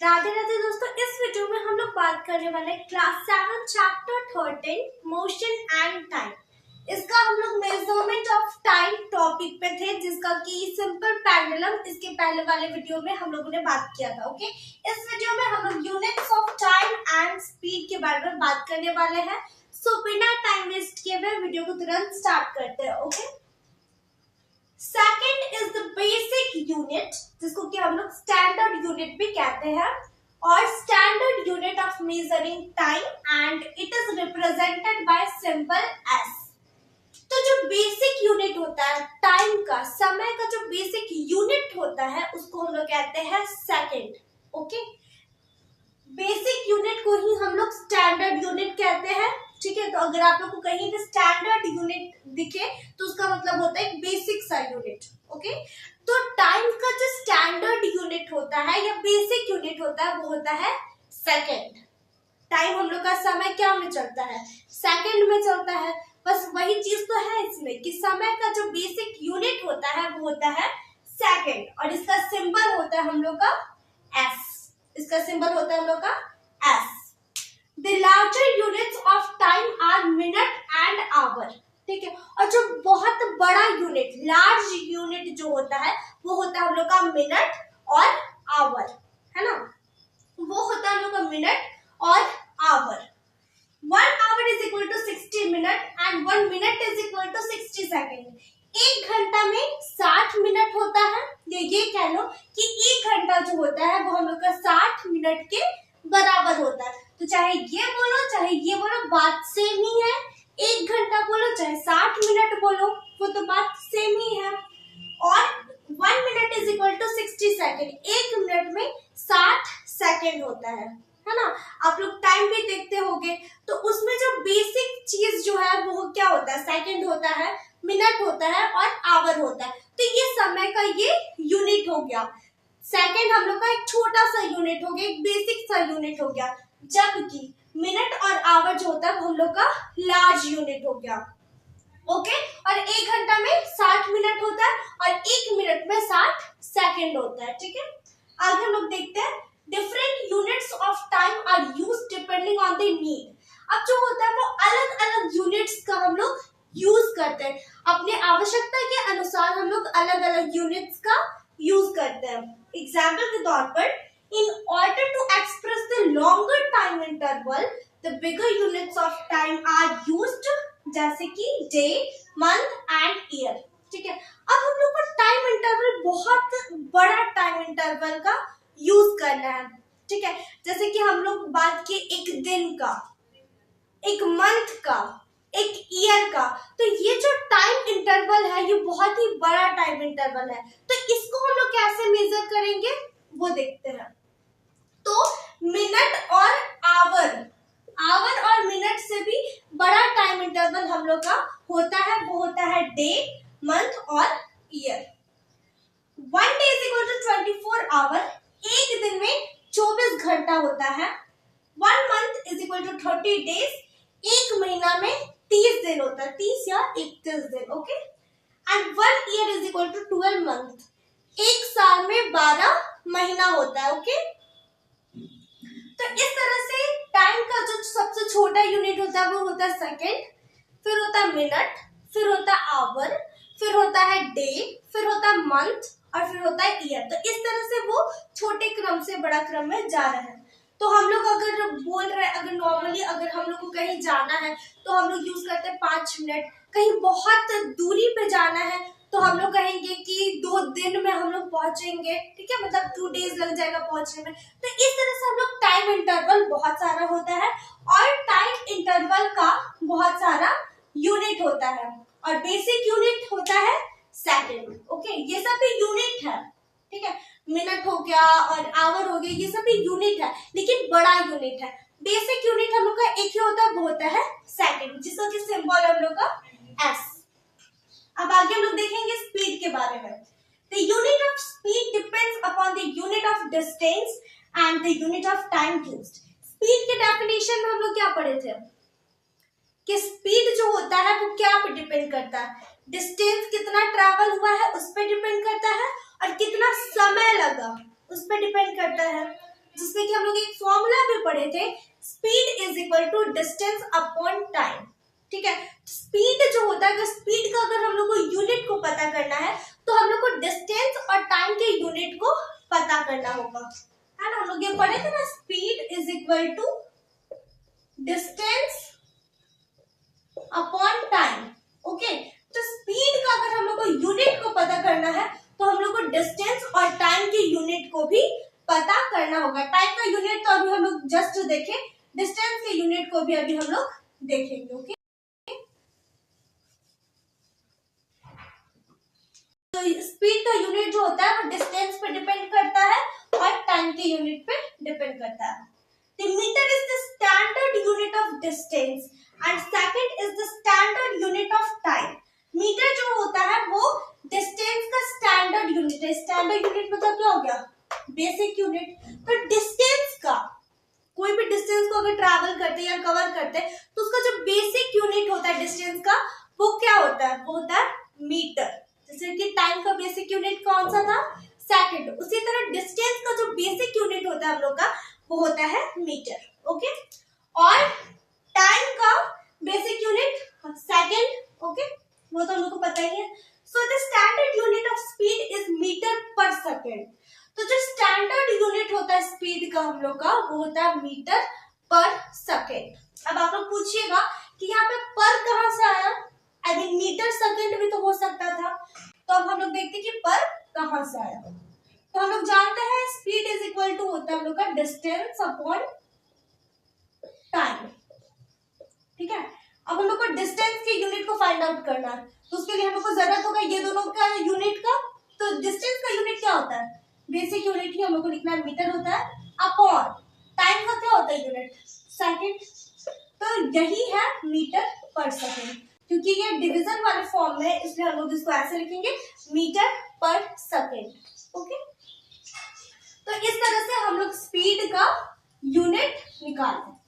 राधे राधे दोस्तों, इस वीडियो में हम लोग बात करने वाले हैं class 7 chapter 13 motion and time. इसका हम लोग मेजरमेंट ऑफ टाइम टॉपिक पे थे, जिसका कि सिंपल पेंडुलम इसके पहले वाले वीडियो में हम लोगों ने बात किया था। ओके, इस वीडियो में हम लोग units of time and speed के बारे में बात करने वाले हैं। सो बिना टाइम वेस्ट किए हुए वीडियो को तुरंत स्टार्ट करते हैं। Okay, second is the basic unit, जिसको कि हम लोग स्टैंडर्ड यूनिट भी कहते हैं, और standard unit of measuring time and it is represented by symbol S. तो जो बेसिक यूनिट होता है टाइम का, समय का जो बेसिक यूनिट होता है, उसको हम लोग कहते हैं सेकेंड। ओके, बेसिक यूनिट को ही हम लोग स्टैंडर्ड यूनिट कहते हैं। ठीक है, तो अगर आप लोग को कहीं भी स्टैंडर्ड यूनिट दिखे तो उसका मतलब होता है बेसिक सा यूनिट। ओके, तो टाइम का जो स्टैंडर्ड यूनिट होता है या बेसिक यूनिट होता है वो होता है सेकेंड। टाइम हम लोग का समय क्या में चलता है? सेकेंड में चलता है। बस वही चीज तो है इसमें कि समय का जो बेसिक यूनिट होता है वो होता है सेकेंड, और इसका सिंबल होता है हम लोग का एस। इसका सिंबल होता है हम लोग का S. The larger units of time are minute and hour। ठीक है, और जो बहुत बड़ा यूनिट, लार्ज यूनिट जो होता है वो होता है हम लोग का मिनट और आवर, है ना? वो होता है हम लोग का मिनट और our. 1 hour is equal to 60 minute and 1 minute is equal to 60 second. एक घंटा में 60 मिनट होता है। ये कह लो कि एक घंटा जो होता है वो हम लोग का 60 मिनट के बराबर होता है। तो चाहे ये बोलो चाहे ये बोलो, बात सेम ही है। एक घंटा बोलो चाहे 60 मिनट बोलो, वो तो बात सेम ही है। और 1 minute is equal to 60 second. एक मिनट में 60 सेकेंड होता है ना? आप लोग टाइम भी देखते होंगे, तो उसमें जो बेसिक चीज जो है वो क्या होता है? सेकेंड होता है, मिनट होता है और आवर होता है। तो ये समय का ये यूनिट हो गया। सेकेंड हम लोग का एक छोटा सा यूनिट हो गया, एक बेसिक सा यूनिट हो गया, जबकि मिनट और आवर जो होता है वो हम लोग का लार्ज यूनिट हो गया। ओके, और एक घंटा में 60 मिनट होता है और एक मिनट में 60 सेकेंड होता है। ठीक है, आगे हम लोग देखते हैं। Different units of time are used depending on the need. अब जो होता है वो अलग अलग यूनिट्स का हम लोग यूज करते हैं। अपने आवश्यकता के अनुसार हम लोग अलग अलग यूनिट्स का यूज करते हैं। एग्जाम्पल के तौर पर, in order to express the longer time interval, the bigger units of time are used, जैसे कि day, month and year। ठीक है, अब हम लोग को टाइम इंटरवल, बहुत बड़ा टाइम इंटरवल का यूज करना है। ठीक है, जैसे कि हम लोग बात किए एक दिन का, एक मंथ का, एक ईयर का, तो ये जो टाइम इंटरवल है ये बहुत ही बड़ा टाइम इंटरवल है। तो इसको हम लोग कैसे मेजर करेंगे वो देखते हैं। तो मिनट और आवर, आवर और मिनट से भी बड़ा टाइम इंटरवल हम लोग का होता है, वो होता है डे, मंथ और year. 1 day is equal to 24 hour। एक दिन में 24 घंटा होता है। 1 month is equal to 30 days। एक महीना में 30 दिन होता है, 30 या 31 दिन। Okay, and 1 year is equal to 12 month। एक साल में 12 महीना होता है। ओके, तो इस तरह से टाइम का जो सबसे छोटा यूनिट होता है वो होता है सेकेंड, फिर होता है मिनट, फिर होता है आवर, फिर होता है डे, फिर होता है मंथ और फिर होता है ईयर। तो इस तरह से वो छोटे क्रम से बड़ा क्रम में जा रहे हैं। तो हम लोग अगर बोल रहे हैं, अगर नॉर्मली अगर हम लोग को कहीं जाना है तो हम लोग यूज करते हैं 5 मिनट। कहीं बहुत दूरी पे जाना है तो हम लोग कहेंगे कि 2 दिन में हम लोग पहुंचेंगे। ठीक है, मतलब 2 days लग जाएगा पहुंचने में। तो इस तरह से हम लोग टाइम इंटरवल बहुत सारा होता है और टाइम इंटरवल का बहुत सारा यूनिट होता है, और बेसिक यूनिट होता है सेकेंड। ओके, ये सब भी यूनिट है। ठीक है, मिनट हो गया और आवर हो गया, ये सब भी यूनिट है, लेकिन बड़ा यूनिट है। बेसिक यूनिट हम लोग का एक ही होता है, वो होता है सेकेंड, जिसका कि सिंबल हम लोग का एस। अब आगे हम लोग देखेंगे स्पीड के बारे में। The unit of speed depends upon the unit of distance and the unit of time used। Speed के डेफिनेशन में हम लोग क्या पढ़े थे कि स्पीड जो होता है वो क्या पे डिपेंड करता है? डिस्टेंस कितना ट्रैवल हुआ है उस पर डिपेंड करता है, और कितना समय लगा उस पर डिपेंड करता है। जिसमें कि हम लोग एक फॉर्मूला भी पढ़े थे, speed is equal to distance upon time. ठीक है, स्पीड जो होता है, स्पीड का अगर हम लोग को यूनिट को पता करना है तो हम लोग को डिस्टेंस और टाइम के यूनिट को पता करना होगा, है ना। हम लोग ये पढ़े थे ना, speed is equal to distance upon time. Okay, तो स्पीड का अगर हम लोग को यूनिट को पता करना है तो हम लोग को डिस्टेंस और टाइम के यूनिट को भी पता करना होगा। टाइम का यूनिट तो अभी हम लोग जस्ट देखें, डिस्टेंस के यूनिट को भी अभी हम लोग देखेंगे। ओके, तो स्पीड का यूनिट जो होता है वो डिस्टेंस पे डिपेंड करता है और टाइम के यूनिट पे डिपेंड करता है। The meter is the standard unit of distance and second is the standard unit of time. Metre जो होता है वो डिस्टेंस का स्टैंडर्ड यूनिट है। स्टैंडर्ड यूनिट मतलब क्या हो गया, बेसिक यूनिट। तो डिस्टेंस का, कोई भी डिस्टेंस को अगर ट्रैवल करते या कवर करते तो उसका जो बेसिक यूनिट होता है डिस्टेंस का, वो क्या होता है, वो होता है मीटर। जैसे कि टाइम का बेसिक यूनिट कौन सा था, सेकंड, उसी तरह डिस्टेंस का जो बेसिक यूनिट होता है हम लोग का वो होता है मीटर। ओके, और टाइम का बेसिक यूनिट सेकंड। ओके, वो तो हम लोग को पता ही है। So the standard unit of speed is metre per second. तो जो स्टैंडर्ड यूनिट होता है स्पीड का हम लोग का, वो होता है मीटर पर सेकंड। अब आप लोग पूछिएगा कि यहाँ पे पर कहाँ से आया, आई मीन मीटर सेकंड भी तो हो सकता था। तो अब हम लोग देखते हैं कि पर कहाँ से आया। तो हम लोग जानते हैं स्पीड इज इक्वल टू होता है हम लोग का डिस्टेंस अपॉन टाइम। ठीक है, अब हम लोग को डिस्टेंस के यूनिट को फाइंड आउट करना है, तो उसके लिए हम लोग को जरूरत होगा ये दोनों का यूनिट का। तो डिस्टेंस का यूनिट क्या होता है, बेसिक यूनिट ही हम लोग को लिखना है, मीटर होता है, अपॉन टाइम का क्या होता है यूनिट, सेकंड। तो यही है मीटर पर सेकंड, क्योंकि ये डिवीजन वाले फॉर्म में, इसलिए हम लोग इसको ऐसे लिखेंगे, मीटर पर सेकंड। ओके, तो इस तरह से हम लोग स्पीड का यूनिट निकालते हैं।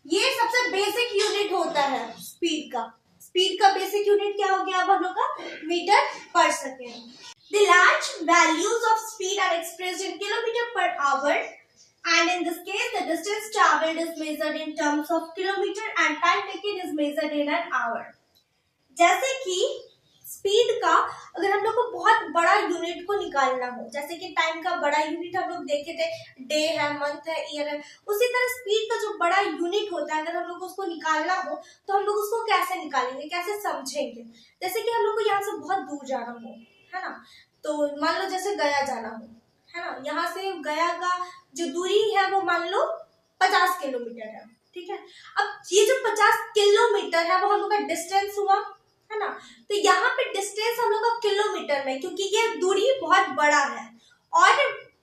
ये सबसे बेसिक यूनिट होता है स्पीड का। स्पीड का बेसिक यूनिट क्या हो गया अब हम लोग का, मीटर पर second. The large values of speed are expressed in kilometer per hour, and in this case the distance traveled is measured in terms of kilometer and time taken is measured in an hour. जैसे कि speed का अगर हम लोग को बहुत बड़ा unit को निकालना हो, जैसे कि टाइम का बड़ा यूनिट हम लोग देखे थे, डे है, मंथ है, ईयर है, उसी तरह स्पीड का जो बड़ा यूनिट होता है अगर हम लोग को उसको निकालना हो तो हम लोग उसको कैसे निकालेंगे, कैसे समझेंगे। जैसे कि हम लोग को यहाँ से बहुत दूर जाना हो, है ना, तो मान लो जैसे गया जाना हो, है ना, यहाँ से गया का जो दूरी है वो मान लो 50 किलोमीटर है। ठीक है, अब ये जो 50 किलोमीटर है वो हम लोग का डिस्टेंस हुआ, है ना। तो यहाँ पे डिस्टेंस हम लोग का किलोमीटर में, क्योंकि ये दूरी बहुत बड़ा है, और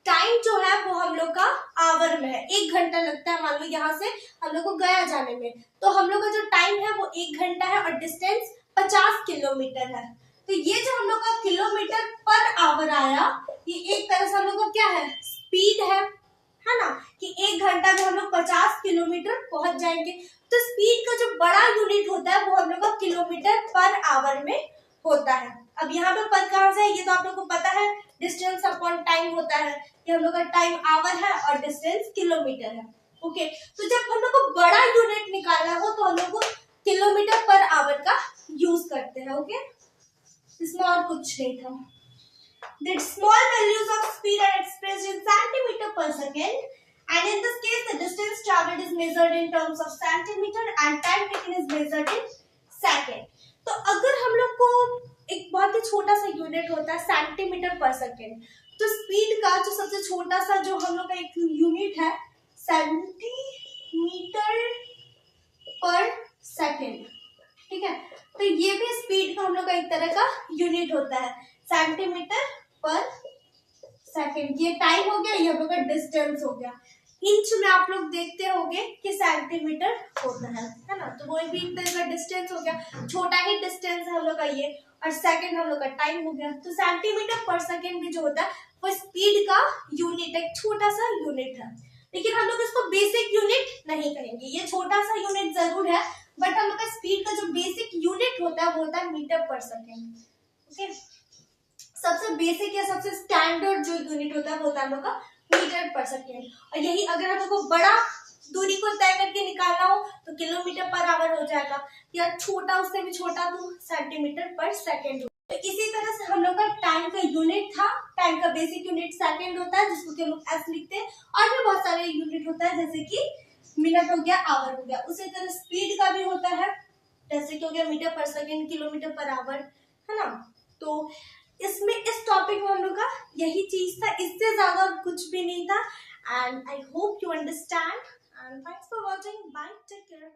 टाइम जो है वो हम लोग का आवर में है, 1 घंटा लगता है मान लो यहाँ से हम लोग को गया जाने में, तो हम लोग का जो टाइम है वो 1 घंटा है और डिस्टेंस 50 किलोमीटर है। तो ये जो हम लोग का किलोमीटर पर आवर आया, ये एक तरह से हम लोग का क्या है, स्पीड है ना, कि 1 घंटा में हम लोग 50 किलोमीटर पहुंच जाएंगे। तो स्पीड का जो बड़ा यूनिट होता है वो हम लोग का किलोमीटर पर आवर में होता है। अब यहाँ पे पर कहाँ से है ये तो आप लोग को पता है, डिस्टेंस अपॉन टाइम होता है, ये हम लोग का टाइम आवर है और डिस्टेंस किलोमीटर है। ओके, तो जब हम लोग को बड़ा यूनिट निकालना हो तो हम लोग को किलोमीटर पर आवर का यूज करते हैं। ओके, इसमें और कुछ नहीं था। The small values of speed are expressed in centimeter per second, and in this case the distance traveled is measured in terms of centimeter and time taken is measured in second. तो अगर हम लोग को एक बहुत ही छोटा सा unit होता है सेंटीमीटर पर सेकेंड, तो स्पीड का जो सबसे छोटा सा जो हम लोग का एक यूनिट है सेंटीमीटर पर सेकेंड। ठीक है, तो ये भी स्पीड का हम लोग का एक तरह का यूनिट होता है, सेंटीमीटर पर सेकेंड। ये टाइम हो गया, ये हम लोग का डिस्टेंस हो गया। इंच में आप लोग देखते होंगे कि सेंटीमीटर होता है ना, तो वो भी एक तरह का डिस्टेंस हो गया, छोटा ही डिस्टेंस है हम लोग का ये, और सेकेंड हम लोग का टाइम हो गया। तो सेंटीमीटर पर सेकेंड भी जो होता है वो स्पीड का यूनिट, एक छोटा सा यूनिट है, लेकिन हम लोग इसको बेसिक यूनिट नहीं कहेंगे, ये छोटा सा यूनिट जरूर है, बट हम लोग का स्पीड का जो बेसिक यूनिट होता है वो होता है मीटर पर सेकेंड। ओके, सबसे बेसिक या सबसे स्टैंडर्ड जो यूनिट होता है वो होता है हम लोग का मीटर पर सेकेंड। और यही अगर हमको बड़ा दूरी को तय करके निकालना हो तो किलोमीटर पर आवर हो जाएगा, या छोटा उससे भी छोटा तो सेंटीमीटर पर सेकेंड। तो इसी तरह से हम लोग का टाइम का यूनिट था। टाइम का बेसिक यूनिट सेकेंड होता है, जिसको कि हम लोग एस लिखते हैं। और भी बहुत सारे यूनिट होता है, जैसे कि मिनट हो गया, आवर हो गया। उसी तरह स्पीड का भी होता है, जैसे कि हो गया मीटर पर सेकेंड, किलोमीटर पर आवर, है ना। तो इसमें इस टॉपिक में हम लोग का यही चीज था, इससे ज्यादा कुछ भी नहीं था। And I hope you understand, and thanks for watching, bye, take care.